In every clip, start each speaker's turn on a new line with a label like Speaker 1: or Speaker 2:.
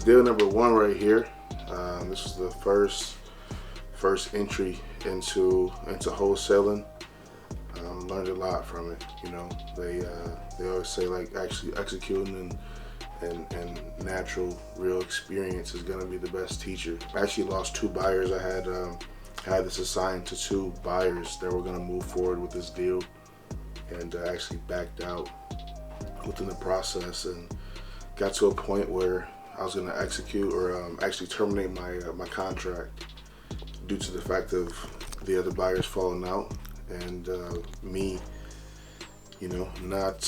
Speaker 1: deal number one right here. This is the first entry into wholesaling. Learned a lot from it. You know, they always say like actually executing and natural real experience is gonna be the best teacher. I actually lost 2 buyers. I had this assigned to 2 buyers that were gonna move forward with this deal, and actually backed out within the process and got to a point where I was gonna execute or actually terminate my contract due to the fact of the other buyers falling out and me, you know, not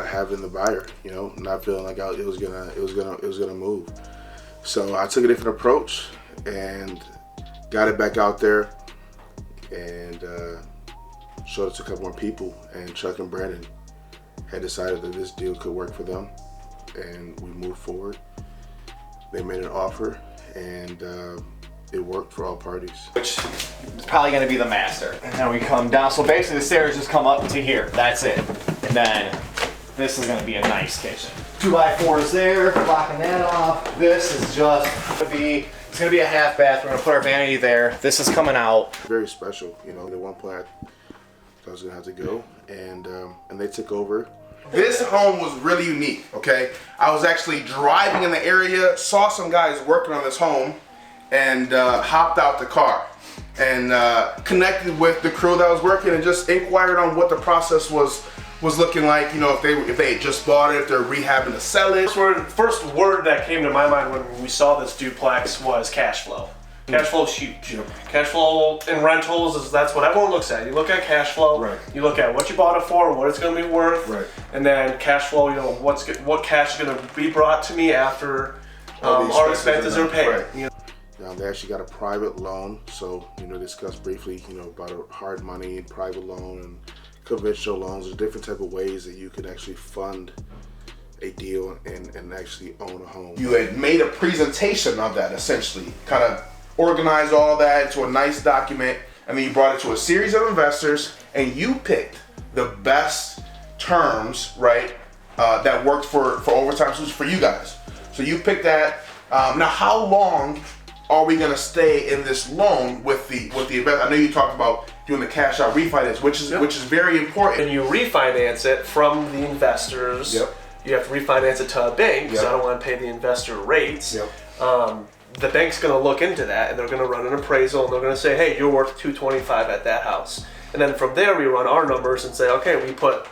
Speaker 1: having the buyer, you know, not feeling like it was gonna move. So I took a different approach and got it back out there and showed it to a couple more people. And Chuck and Brandon had decided that this deal could work for them, and we moved forward. They made an offer, and it worked for all parties.
Speaker 2: Which is probably going to be the master. And then we come down. So basically the stairs just come up to here. That's it. And then this is going to be a nice kitchen. 2x4s there, blocking that off. This is just going to be, it's going to be a half bath. We're going to put our vanity there. This is coming out.
Speaker 1: Very special. You know, at one point I was going to have to go, and they took over. This home was really unique, okay? I was actually driving in the area, saw some guys working on this home, and hopped out the car and connected with the crew that was working and just inquired on what the process was looking like. You know, if they had just bought it, if they're rehabbing to sell it.
Speaker 3: First word that came to my mind when we saw this duplex was cash flow. Cash flow is huge. Yep. Cash flow in rentals that's what everyone looks at. You look at cash flow. Right. You look at what you bought it for, what it's going to be worth, right. And then cash flow. You know what cash is going to be brought to me after our expenses are paid. Right. You know?
Speaker 1: They actually got a private loan, so discuss briefly about a hard money and private loan and conventional loans. There's different type of ways that you can actually fund a deal and actually own a home. You had made a presentation of that, essentially, kind of organized all that into a nice document, and then you brought it to a series of investors, and you picked the best terms, right, that worked for overtime solutions for you guys. So you picked that. Now, how long are we going to stay in this loan with the investor? I know you talked about doing the cash out refinance, which is very important.
Speaker 3: And you refinance it from the investors. Yep. You have to refinance it to a bank because I don't want to pay the investor rates. Yep. The bank's going to look into that, and they're going to run an appraisal, and they're going to say, hey, you're worth $225 at that house. And then from there, we run our numbers and say, okay, we put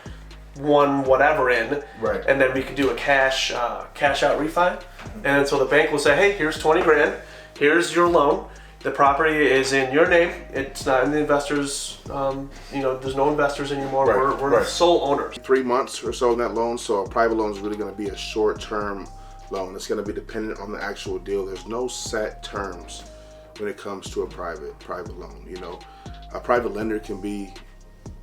Speaker 3: one whatever in, right, and then we can do a cash out refi. And then so the bank will say, hey, here's 20 grand, here's your loan. The property is in your name. It's not in the investors. There's no investors anymore. Right. We're the sole owners.
Speaker 1: 3 months or so in that loan. So a private loan is really going to be a short-term loan. It's going to be dependent on the actual deal. There's no set terms when it comes to a private loan. A private lender can be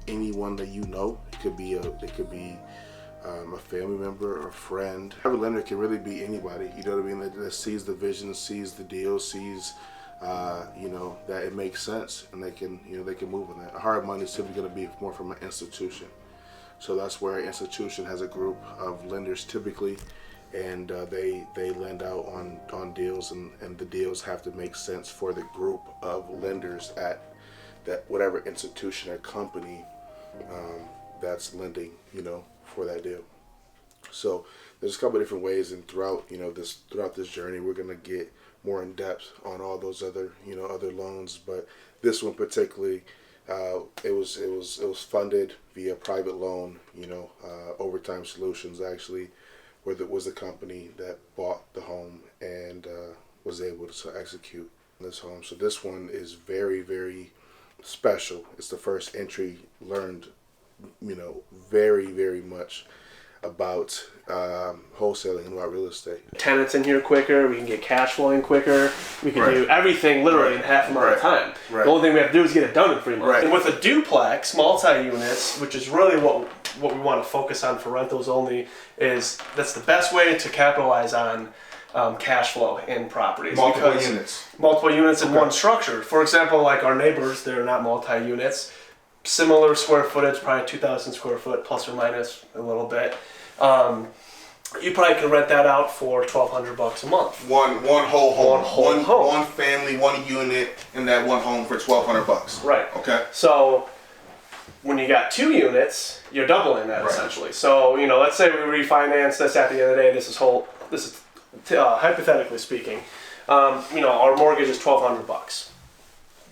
Speaker 1: anyone that you know. It could be a family member or a friend. A private lender can really be anybody. You know what I mean? That sees the vision, sees the deal, sees that it makes sense, and they can move on that. Hard money is typically going to be more from an institution. So that's where an institution has a group of lenders typically, and they lend out on deals, and the deals have to make sense for the group of lenders at that whatever institution or company that's lending for that deal. So there's a couple of different ways, and throughout this journey we're going to get more in depth on all those other loans, but this one particularly it was funded via private loan. Overtime Solutions actually was the company that bought the home and was able to execute this home. So this one is very, very special. It's the first entry. Learned very, very much about wholesaling and about real estate.
Speaker 3: Tenants in here quicker, we can get cash flowing quicker, we can do everything literally in half amount of time. Right. The only thing we have to do is get it done in 3 months. Right. And with a duplex, multi-units, which is really what we want to focus on for rentals only, that's the best way to capitalize on cash flow in properties. Multiple units in one structure. For example, like our neighbors, they're not multi-units. Similar square footage, probably 2,000 square foot, plus or minus a little bit. you probably can rent that out for $1,200 a month.
Speaker 1: One whole home.
Speaker 3: One home.
Speaker 1: One family, one unit in that one home for $1,200.
Speaker 3: Right.
Speaker 1: Okay.
Speaker 3: So when you got 2 units, you're doubling that essentially. So, you know, let's say we refinance this at the end of the day. This is hypothetically speaking. You know, our mortgage is $1,200.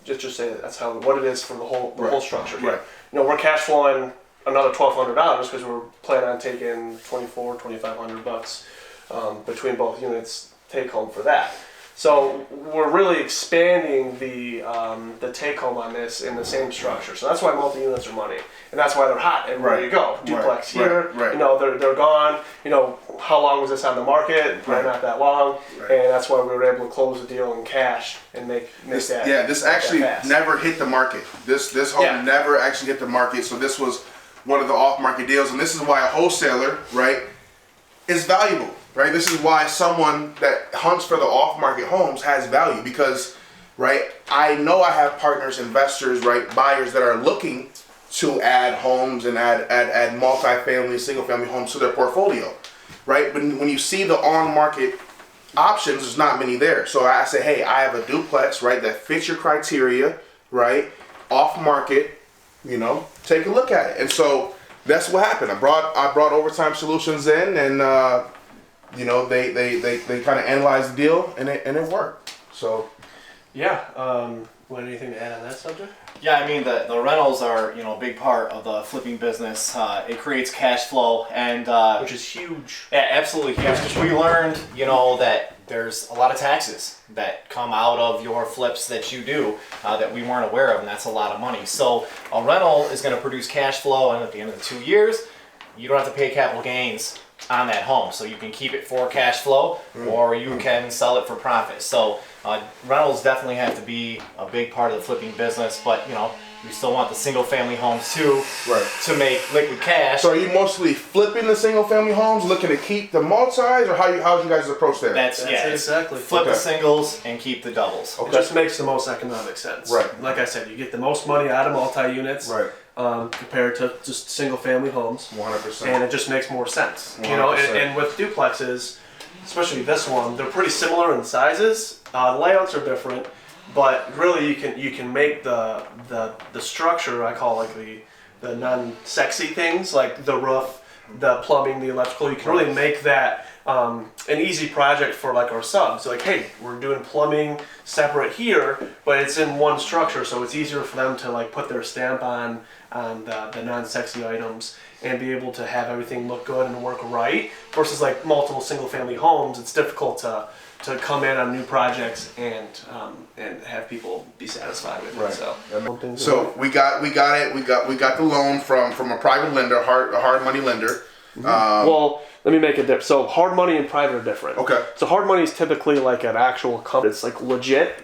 Speaker 3: Just say that's what it is for the whole structure here.
Speaker 1: Right.
Speaker 3: You know, we're cash flowing another $1,200 because we're planning on taking $2,500 between both units take home for that. So we're really expanding the take home on this in the same structure. So that's why multi-units are money, and that's why they're hot everywhere you go. Duplex here, you know, they're gone. You know, how long was this on the market? Probably not that long, and that's why we were able to close the deal in cash and make
Speaker 1: this,
Speaker 3: that.
Speaker 1: Yeah, this actually never hit the market. This home never actually hit the market. So this was one of the off-market deals, and this is why a wholesaler, right, is valuable. Right, this is why someone that hunts for the off-market homes has value, because, right, I know I have partners, investors, right, buyers that are looking to add homes and add multi-family, single-family homes to their portfolio, right? But when you see the on-market options, there's not many there. So I say, hey, I have a duplex, right, that fits your criteria, right, off-market, you know, take a look at it. And so that's what happened. I brought Overtime Solutions in, and you know, they kind of analyzed the deal, and it worked. So,
Speaker 3: yeah. Want anything to add on that subject?
Speaker 2: Yeah, I mean the rentals are, you know, a big part of the flipping business. It creates cash flow, and
Speaker 3: which is huge.
Speaker 2: Yeah, absolutely huge. Because we learned, you know, that there's a lot of taxes that come out of your flips that you do that we weren't aware of, and that's a lot of money. So a rental is going to produce cash flow, and at the end of the 2 years, you don't have to pay capital gains on that home, so you can keep it for cash flow, or you can sell it for profit. So rentals definitely have to be a big part of the flipping business, but you know, we still want the single family homes too, to make liquid cash.
Speaker 1: So are you mostly flipping the single family homes, looking to keep the multis, or how you guys approach that?
Speaker 2: That's
Speaker 3: exactly.
Speaker 2: Flip the singles and keep the doubles.
Speaker 3: It just makes the most economic sense.
Speaker 1: Right.
Speaker 3: Like I said, you get the most money out of multi-units.
Speaker 1: Right.
Speaker 3: Compared to just single-family homes.
Speaker 1: 100%.
Speaker 3: And it just makes more sense.
Speaker 1: 100%.
Speaker 3: You know, and with duplexes, especially this one, they're pretty similar in sizes. The layouts are different, but really you can make the structure, I call like the non-sexy things, like the roof, the plumbing, the electrical. You can really make that an easy project for like our subs. Like, hey, we're doing plumbing separate here, but it's in one structure, so it's easier for them to like put their stamp on the non-sexy items and be able to have everything look good and work right. Versus like multiple single-family homes, it's difficult to come in on new projects and have people be satisfied with it.
Speaker 1: So we got it. We got the loan from a private lender, a hard money lender.
Speaker 3: Well, let me make it different. So hard money and private are different.
Speaker 1: Okay.
Speaker 3: So hard money is typically like an actual company. It's like legit.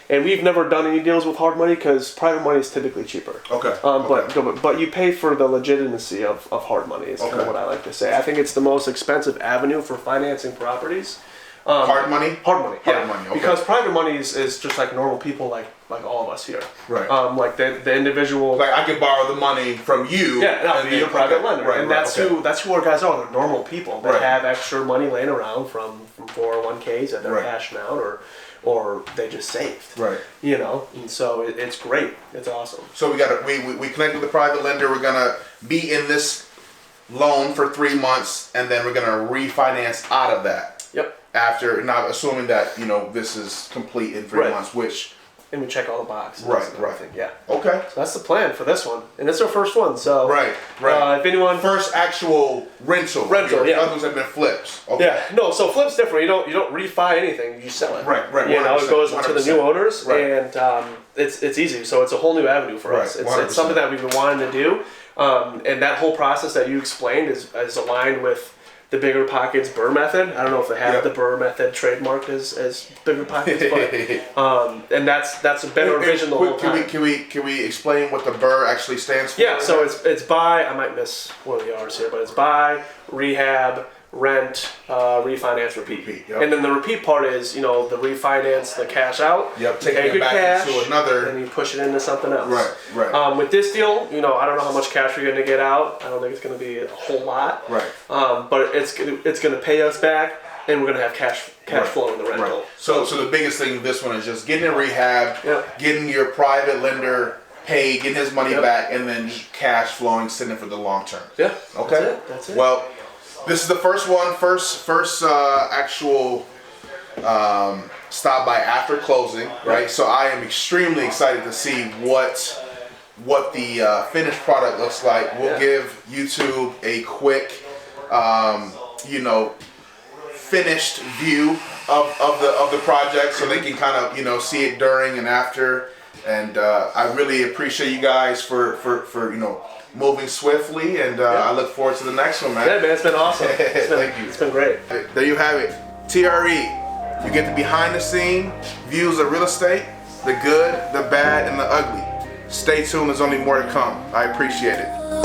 Speaker 3: And we've never done any deals with hard money because private money is typically cheaper.
Speaker 1: Okay.
Speaker 3: But you pay for the legitimacy of hard money is kind of what I like to say. I think it's the most expensive avenue for financing properties.
Speaker 1: Hard money?
Speaker 3: Hard money.
Speaker 1: Hard money, okay.
Speaker 3: Because private money is just like normal people like all of us here.
Speaker 1: Right.
Speaker 3: Like the individual.
Speaker 1: Like I could borrow the money from you.
Speaker 3: Yeah, and I'll be your private lender.
Speaker 1: Right,
Speaker 3: and that's who our guys are. They're normal people that
Speaker 1: Right.
Speaker 3: have extra money laying around from 401ks that they're cashing out or they just saved.
Speaker 1: Right.
Speaker 3: You know, and so it's great. It's awesome.
Speaker 1: So we connect with the private lender. We're gonna be in this loan for 3 months, and then we're gonna refinance out of that.
Speaker 3: Yep.
Speaker 1: After, not assuming that, you know, this is complete in 3 months, which...
Speaker 3: And we check all the boxes.
Speaker 1: Right.
Speaker 3: Yeah.
Speaker 1: Okay.
Speaker 3: So that's the plan for this one. And it's our first one, so...
Speaker 1: Right.
Speaker 3: If anyone...
Speaker 1: First actual rental.
Speaker 3: Yeah.
Speaker 1: Others have been flips. Okay.
Speaker 3: Yeah. No, so flip's different. You don't refi anything, you sell it.
Speaker 1: Right.
Speaker 3: You know, it goes to the new owners,
Speaker 1: right.
Speaker 3: and it's easy. So it's a whole new avenue for us. It's something that we've been wanting to do. And that whole process that you explained is aligned with the Bigger Pockets Burr method. I don't know if they have the Burr method trademarked as Bigger Pockets, but and that's a better vision the whole time.
Speaker 1: Can we explain what the Burr actually stands for?
Speaker 3: Yeah, so it's buy. I might miss one of the R's here, but it's buy, rehab, rent, refinance, repeat.
Speaker 1: Yep.
Speaker 3: And then the repeat part is, the refinance, the cash out.
Speaker 1: Yep, taking
Speaker 3: take
Speaker 1: it
Speaker 3: your
Speaker 1: back
Speaker 3: cash,
Speaker 1: into another.
Speaker 3: and you push it into something else.
Speaker 1: Right.
Speaker 3: With this deal, I don't know how much cash we're going to get out. I don't think it's going to be a whole lot.
Speaker 1: Right.
Speaker 3: But it's going to pay us back, and we're going to have cash flow in the rental.
Speaker 1: Right. So the biggest thing with this one is just getting it rehab, getting your private lender paid, getting his money back, and then just cash flowing, sitting for the long term.
Speaker 3: Yeah.
Speaker 1: Okay.
Speaker 3: That's it.
Speaker 1: Well, this is the first actual stop by after closing, right? So I am extremely excited to see what the finished product looks like. We'll give YouTube a quick, finished view of the project, so they can kind of see it during and after. And I really appreciate you guys for moving swiftly, and I look forward to the next one, man.
Speaker 3: Yeah, man, it's been awesome.
Speaker 1: Thank you.
Speaker 3: It's been great.
Speaker 1: There you have it. TRE. You get the behind the scene views of real estate, the good, the bad, and the ugly. Stay tuned. There's only more to come. I appreciate it.